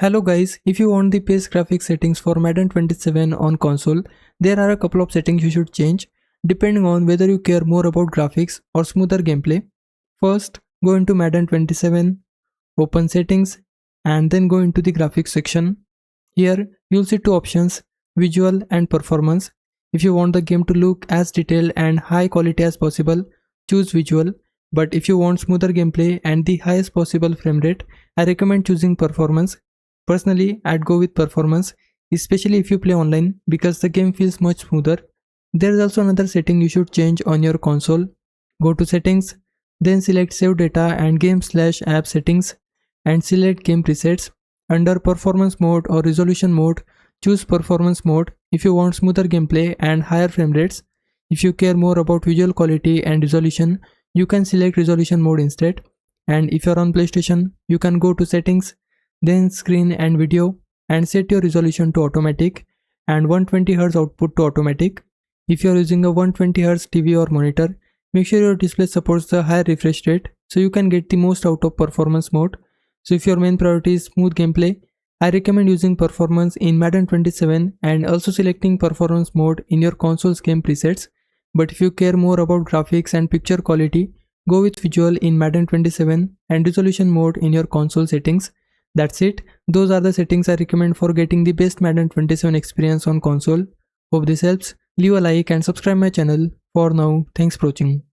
Hello guys, if you want the best graphics settings for Madden 27 on console, there are a couple of settings you should change depending on whether you care more about graphics or smoother gameplay. First, go into Madden 27, open settings and then go into the graphics section. Here you'll see two options, visual and performance. If you want the game to look as detailed and high quality as possible, choose visual. But if you want smoother gameplay and the highest possible frame rate, I recommend choosing performance. Personally, I'd go with performance, especially if you play online because the game feels much smoother. There is also another setting you should change on your console. Go to settings, then select save data and game/app settings and select game presets. Under performance mode or resolution mode, choose performance mode if you want smoother gameplay and higher frame rates. If you care more about visual quality and resolution, you can select resolution mode instead. And if you're on PlayStation, you can go to settings, then screen and video and set your resolution to automatic and 120Hz output to automatic. If you are using a 120Hz TV or monitor, make sure your display supports the higher refresh rate so you can get the most out of performance mode. So if your main priority is smooth gameplay, I recommend using performance in Madden 27 and also selecting performance mode in your console's game presets. But if you care more about graphics and picture quality, go with visual in Madden 27 and resolution mode in your console settings. That's it. Those are the settings I recommend for getting the best Madden 27 experience on console. Hope this helps. Leave a like and subscribe my channel. For now, thanks for watching.